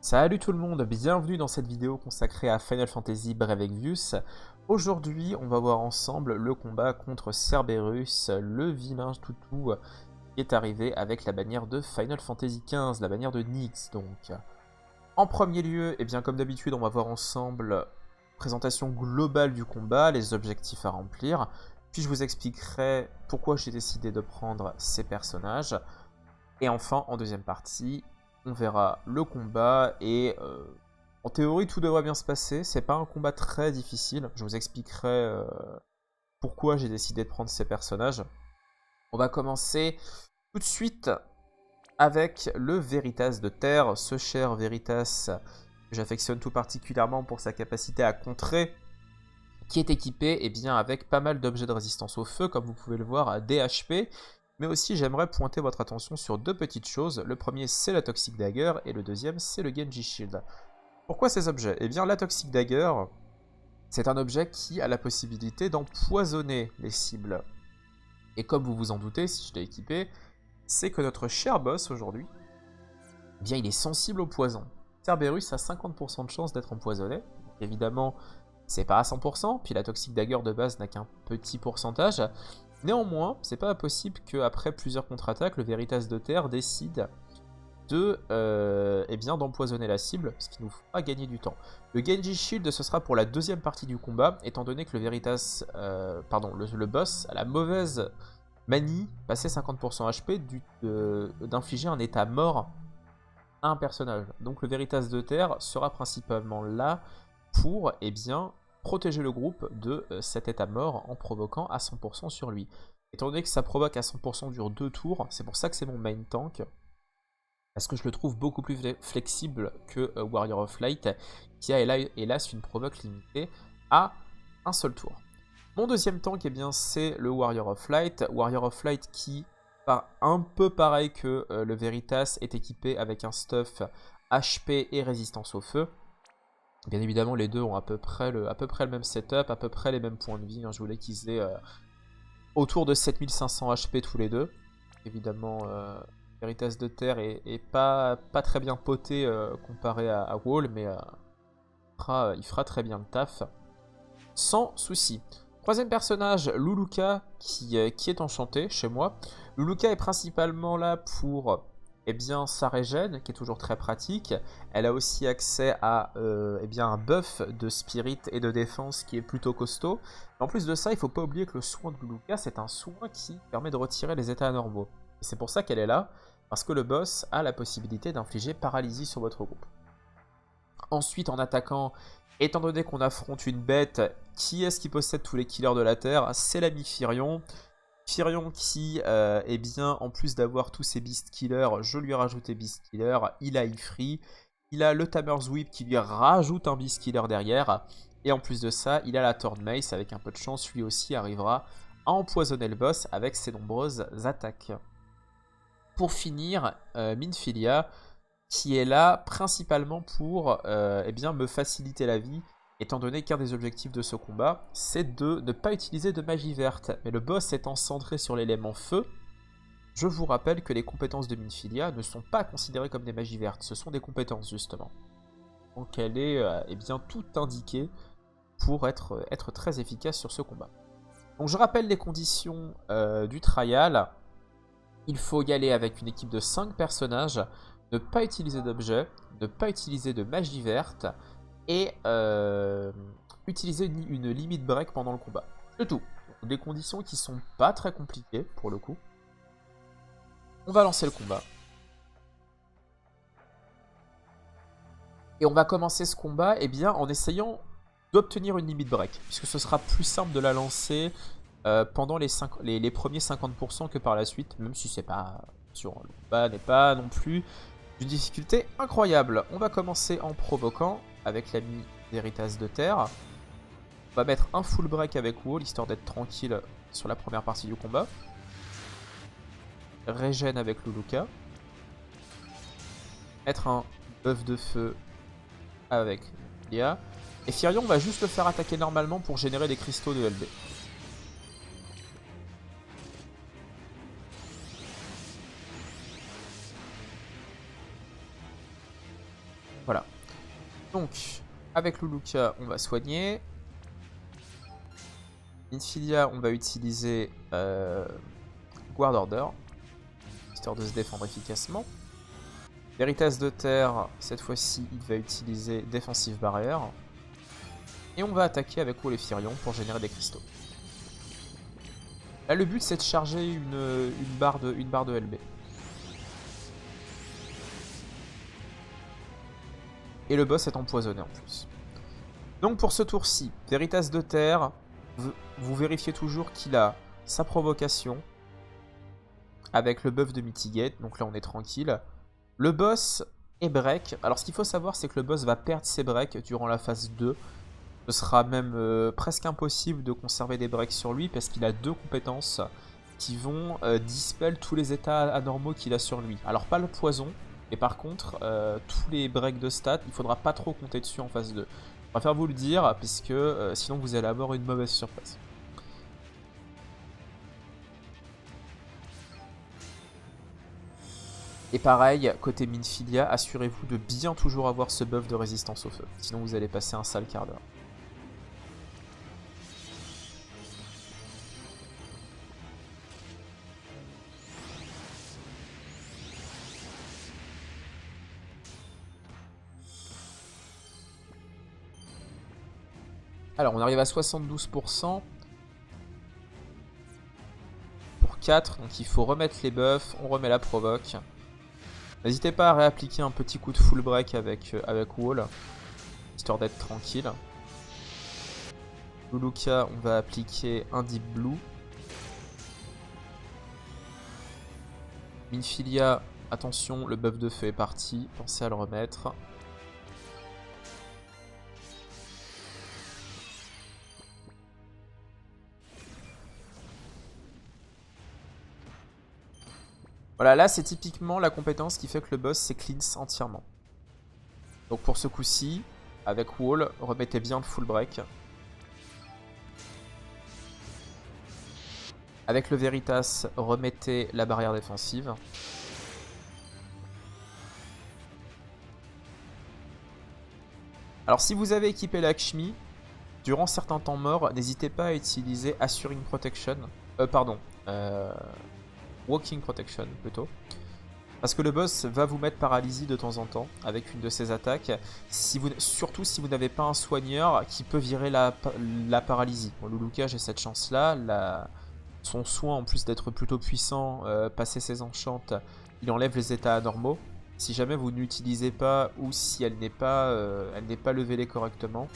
Salut tout le monde, bienvenue dans cette vidéo consacrée à Final Fantasy Brave Exvius. Aujourd'hui, on va voir ensemble le combat contre Cerberus, le vilain toutou qui est arrivé avec la bannière de Final Fantasy XV, la bannière de Nyx donc. En premier lieu, et bien comme d'habitude, on va voir ensemble présentation globale du combat, les objectifs à remplir, puis je vous expliquerai pourquoi j'ai décidé de prendre ces personnages. Et enfin, en deuxième partie, on verra le combat et en théorie, tout devrait bien se passer. C'est pas un combat très difficile. Je vous expliquerai pourquoi j'ai décidé de prendre ces personnages. On va commencer tout de suite avec le Veritas de Terre, ce cher Veritas que j'affectionne tout particulièrement pour sa capacité à contrer, qui est équipé bien, avec pas mal d'objets de résistance au feu, comme vous pouvez le voir, à DHP. Mais aussi, j'aimerais pointer votre attention sur deux petites choses. Le premier, c'est la Toxic Dagger, et le deuxième, c'est le Genji Shield. Pourquoi ces objets? Eh bien, la Toxic Dagger, c'est un objet qui a la possibilité d'empoisonner les cibles. Et comme vous vous en doutez, si je l'ai équipé, c'est que notre cher boss, aujourd'hui, eh bien, il est sensible au poison. Cerberus a 50% de chance d'être empoisonné. Donc, évidemment, c'est pas à 100%, puis la Toxic Dagger de base n'a qu'un petit pourcentage. Néanmoins, c'est pas impossible qu'après plusieurs contre-attaques, le Veritas de Terre décide de, d'empoisonner la cible, ce qui nous fera gagner du temps. Le Genji Shield, ce sera pour la deuxième partie du combat, étant donné que le Veritas, le boss a la mauvaise manie, passer 50% HP, d'infliger un état mort à un personnage. Donc le Veritas de Terre sera principalement là pour, protéger le groupe de cet état mort en provoquant à 100% sur lui. Étant donné que ça provoque à 100% dure 2 tours, c'est pour ça que c'est mon main tank. Parce que je le trouve beaucoup plus flexible que Warrior of Light, qui a hélas une provoque limitée à un seul tour. Mon deuxième tank, c'est le Warrior of Light. Warrior of Light qui, un peu pareil que le Veritas, est équipé avec un stuff HP et résistance au feu. Bien évidemment, les deux ont à peu près le même setup, à peu près les mêmes points de vie. Je voulais qu'ils aient autour de 7500 HP tous les deux. Évidemment, Veritas de Terre est pas très bien poté comparé à Wall, mais il fera très bien le taf. Sans souci. Troisième personnage, Luluka, qui est enchanté chez moi. Luluka est principalement là pour sa régène, qui est toujours très pratique. Elle a aussi accès à un buff de spirit et de défense qui est plutôt costaud. En plus de ça, il ne faut pas oublier que le soin de Luluka, c'est un soin qui permet de retirer les états anormaux. C'est pour ça qu'elle est là, parce que le boss a la possibilité d'infliger paralysie sur votre groupe. Ensuite, en attaquant, étant donné qu'on affronte une bête, qui est-ce qui possède tous les killers de la Terre? C'est l'ami Firion. Firion qui, en plus d'avoir tous ses Beast Killers, je lui ai rajouté Beast Killer, il a Ifri, il a le Tamer's Whip qui lui rajoute un Beast Killer derrière, et en plus de ça, il a la Thorn Mace, avec un peu de chance, lui aussi arrivera à empoisonner le boss avec ses nombreuses attaques. Pour finir, Minfilia, qui est là principalement pour me faciliter la vie, étant donné qu'un des objectifs de ce combat, c'est de ne pas utiliser de magie verte. Mais le boss étant centré sur l'élément feu, je vous rappelle que les compétences de Minfilia ne sont pas considérées comme des magies vertes, ce sont des compétences justement. Donc elle est tout indiquée pour être très efficace sur ce combat. Donc je rappelle les conditions du trial. Il faut y aller avec une équipe de 5 personnages, ne pas utiliser d'objets, ne pas utiliser de magie verte et utiliser une limit break pendant le combat. C'est tout. Des conditions qui sont pas très compliquées pour le coup. On va lancer le combat. Et on va commencer ce combat en essayant d'obtenir une limit break, puisque ce sera plus simple de la lancer pendant les premiers 50% que par la suite, même si c'est pas... le combat n'est pas non plus d'une difficulté incroyable. On va commencer en provoquant avec l'ami Veritas de Terre. On va mettre un full break avec Wall, histoire d'être tranquille sur la première partie du combat. Régène avec Luluka. Mettre un buff de feu avec Lia. Et Firion va juste le faire attaquer normalement pour générer des cristaux de LB. Voilà. Donc, avec Luluka, on va soigner. Minfilia, on va utiliser Guard Order, histoire de se défendre efficacement. Veritas de Terre, cette fois-ci, il va utiliser Defensive Barrier. Et on va attaquer avec Wall et Firion pour générer des cristaux. Là, le but, c'est de charger une barre de LB. Et le boss est empoisonné en plus. Donc pour ce tour-ci, Veritas de Terre, vous vérifiez toujours qu'il a sa provocation avec le buff de Mitigate. Donc là, on est tranquille. Le boss est break. Alors ce qu'il faut savoir, c'est que le boss va perdre ses breaks durant la phase 2. Ce sera même presque impossible de conserver des breaks sur lui parce qu'il a 2 compétences qui vont dispel tous les états anormaux qu'il a sur lui. Alors pas le poison, mais par contre, tous les breaks de stats, il faudra pas trop compter dessus en phase 2. Je préfère vous le dire, puisque sinon vous allez avoir une mauvaise surprise. Et pareil, côté Minfilia, assurez-vous de bien toujours avoir ce buff de résistance au feu. Sinon vous allez passer un sale quart d'heure. Alors on arrive à 72% pour 4, donc il faut remettre les buffs, on remet la provoque. N'hésitez pas à réappliquer un petit coup de full break avec Wall, histoire d'être tranquille. Luluka, on va appliquer un Deep Blue. Minfilia, attention, le buff de feu est parti, pensez à le remettre. Voilà, là c'est typiquement la compétence qui fait que le boss c'est cleanse entièrement. Donc pour ce coup-ci, avec Wall, remettez bien le full break. Avec le Veritas, remettez la barrière défensive. Alors si vous avez équipé Lakshmi, durant certains temps morts, n'hésitez pas à utiliser Assuring Protection. Walking Protection plutôt. Parce que le boss va vous mettre paralysie de temps en temps avec une de ses attaques. Surtout si vous n'avez pas un soigneur qui peut virer la paralysie. Bon, Luluka, j'ai cette chance là. Son soin, en plus d'être plutôt puissant, passer ses enchantes, il enlève les états anormaux. Si jamais vous n'utilisez pas ou si elle n'est pas levelée correctement,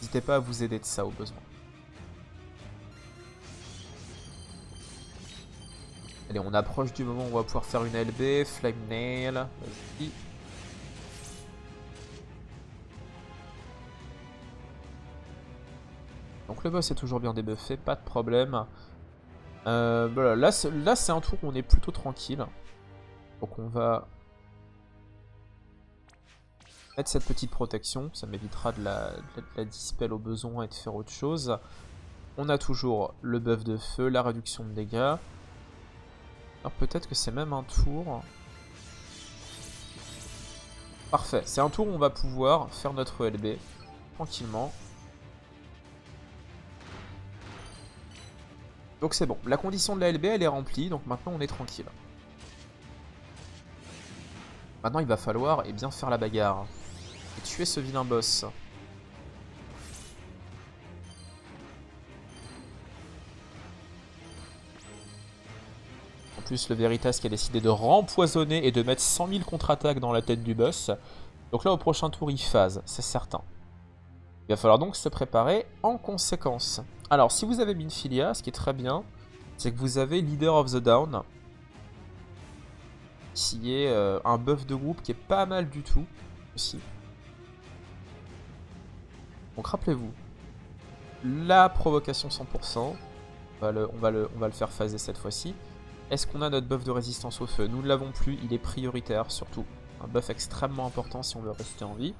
n'hésitez pas à vous aider de ça au besoin. Allez, on approche du moment où on va pouvoir faire une LB, Flame Nail, vas-y. Donc le boss est toujours bien débuffé, pas de problème. Voilà, là c'est un tour où on est plutôt tranquille. Donc on va mettre cette petite protection, ça m'évitera de la dispel au besoin et de faire autre chose. On a toujours le buff de feu, la réduction de dégâts. Alors peut-être que c'est même un tour... Parfait, c'est un tour où on va pouvoir faire notre LB tranquillement. Donc c'est bon, la condition de la LB elle est remplie, donc maintenant on est tranquille. Maintenant il va falloir bien faire la bagarre et tuer ce vilain boss. En plus le Veritas qui a décidé de rempoisonner et de mettre 100 000 contre-attaques dans la tête du boss. Donc là au prochain tour il phase, c'est certain. Il va falloir donc se préparer en conséquence. Alors si vous avez Minfilia, ce qui est très bien, c'est que vous avez Leader of the Down, qui est un buff de groupe qui est pas mal du tout aussi. Donc rappelez-vous, la provocation 100%, on va le faire phaser cette fois-ci. Est-ce qu'on a notre buff de résistance au feu? Nous ne l'avons plus, il est prioritaire surtout. Un buff extrêmement important si on veut rester en vie.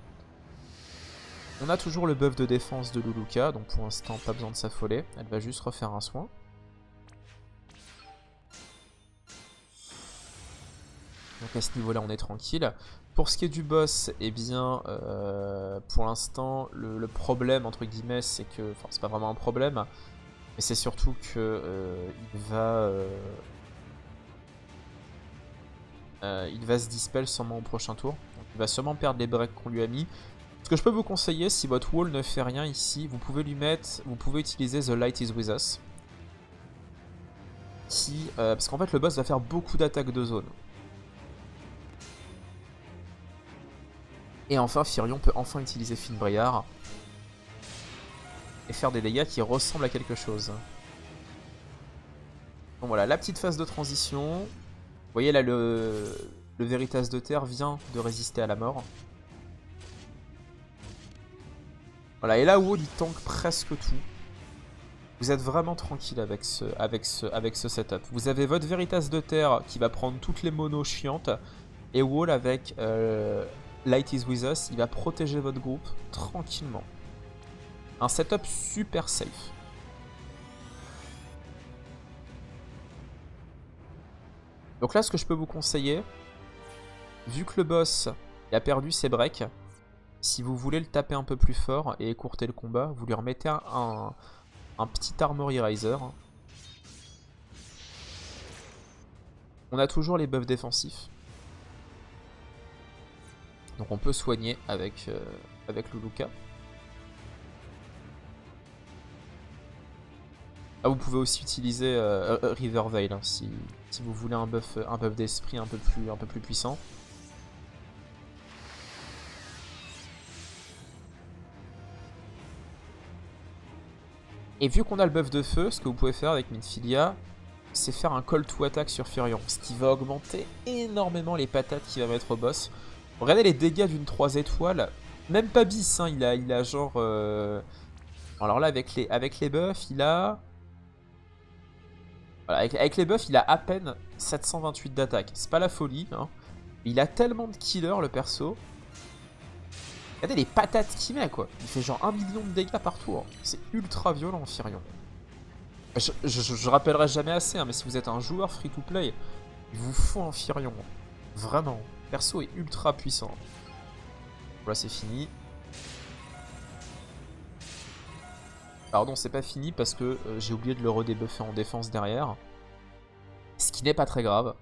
On a toujours le buff de défense de Luluka, donc pour l'instant pas besoin de s'affoler, elle va juste refaire un soin. Donc à ce niveau-là on est tranquille. Pour ce qui est du boss, eh bien, pour l'instant, le problème, entre guillemets, c'est que... Enfin, c'est pas vraiment un problème, mais c'est surtout que il va se dispel sûrement au prochain tour. Donc, il va sûrement perdre les breaks qu'on lui a mis. Ce que je peux vous conseiller, si votre wall ne fait rien ici, vous pouvez utiliser The Light is With Us. Parce qu'en fait, le boss va faire beaucoup d'attaques de zone. Et enfin, Firion peut enfin utiliser Finnbriar et faire des dégâts qui ressemblent à quelque chose. Bon voilà, la petite phase de transition. Vous voyez là, le Veritas de Terre vient de résister à la mort. Voilà, et là, Wall il tank presque tout. Vous êtes vraiment tranquille avec ce setup. Vous avez votre Veritas de Terre qui va prendre toutes les monos chiantes. Et Wall avec Light is With Us, il va protéger votre groupe tranquillement. Un setup super safe. Donc là, ce que je peux vous conseiller, vu que le boss a perdu ses breaks, si vous voulez le taper un peu plus fort et écourter le combat, vous lui remettez un petit Armory Riser. On a toujours les buffs défensifs. Donc on peut soigner avec Luluka. Ah, vous pouvez aussi utiliser River Veil hein, si vous voulez un buff d'esprit un peu plus puissant. Et vu qu'on a le buff de feu, ce que vous pouvez faire avec Minfilia, c'est faire un call to attack sur Firion, ce qui va augmenter énormément les patates qu'il va mettre au boss. Regardez les dégâts d'une 3 étoiles, même pas bis, hein, il a genre... Alors là, avec les buffs, il a... Voilà, avec les buffs, il a à peine 728 d'attaque. C'est pas la folie, hein. Il a tellement de killers, le perso. Regardez les patates qu'il met, quoi. Il fait genre 1 million de dégâts par tour. C'est ultra violent, Firion. Je rappellerai jamais assez, hein, mais si vous êtes un joueur free-to-play, il vous faut un Firion. Vraiment. Le perso est ultra puissant. Voilà, c'est fini. Pardon, c'est pas fini parce que j'ai oublié de le redébuffer en défense derrière. Ce qui n'est pas très grave.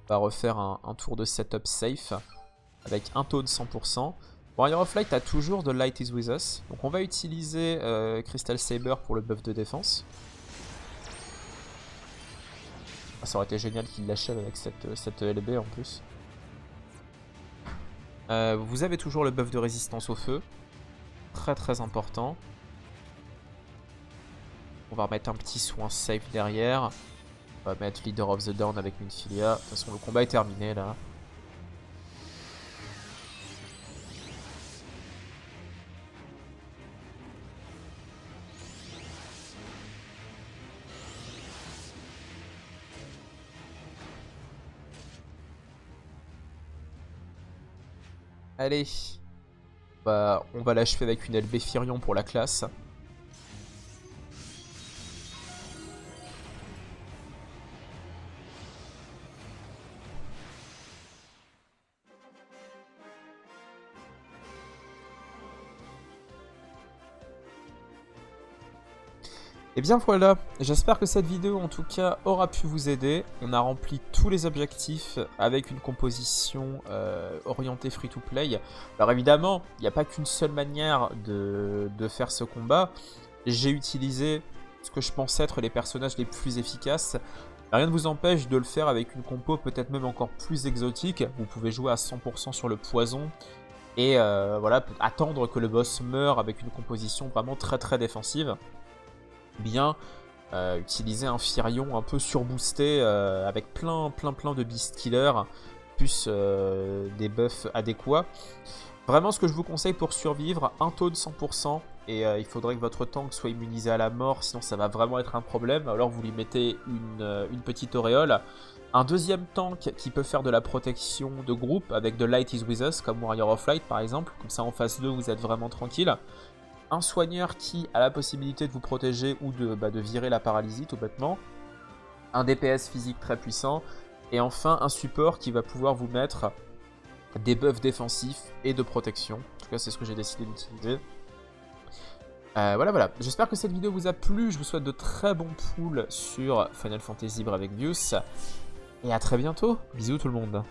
On va refaire un tour de setup safe avec un taux de 100%. Warrior of Light a toujours de Light is With Us. Donc on va utiliser Crystal Saber pour le buff de défense. Ah, ça aurait été génial qu'il l'achève avec cette LB en plus. Vous avez toujours le buff de résistance au feu. Très très important. On va remettre un petit soin safe derrière. On va mettre Leader of the Dawn avec Minfilia. De toute façon, le combat est terminé là. Allez. On va l'achever avec une LB Firion pour la classe. Et bien voilà, j'espère que cette vidéo en tout cas aura pu vous aider. On a rempli tous les objectifs avec une composition orientée free-to-play. Alors évidemment, il n'y a pas qu'une seule manière de faire ce combat. J'ai utilisé ce que je pense être les personnages les plus efficaces. Rien ne vous empêche de le faire avec une compo peut-être même encore plus exotique. Vous pouvez jouer à 100% sur le poison. Et voilà, attendre que le boss meure avec une composition vraiment très très défensive. Bien utiliser un Firion un peu surboosté avec plein de Beast Killer plus des buffs adéquats. Vraiment ce que je vous conseille pour survivre, un taux de 100% et il faudrait que votre tank soit immunisé à la mort, sinon ça va vraiment être un problème. Alors vous lui mettez une petite auréole. Un deuxième tank qui peut faire de la protection de groupe avec de Light is With Us comme Warrior of Light par exemple, comme ça en phase 2 vous êtes vraiment tranquille. Un soigneur qui a la possibilité de vous protéger ou de virer la paralysie tout bêtement. Un DPS physique très puissant. Et enfin un support qui va pouvoir vous mettre des buffs défensifs et de protection. En tout cas, c'est ce que j'ai décidé d'utiliser. Voilà. J'espère que cette vidéo vous a plu. Je vous souhaite de très bons pulls sur Final Fantasy Brave Exvius. Et à très bientôt. Bisous tout le monde.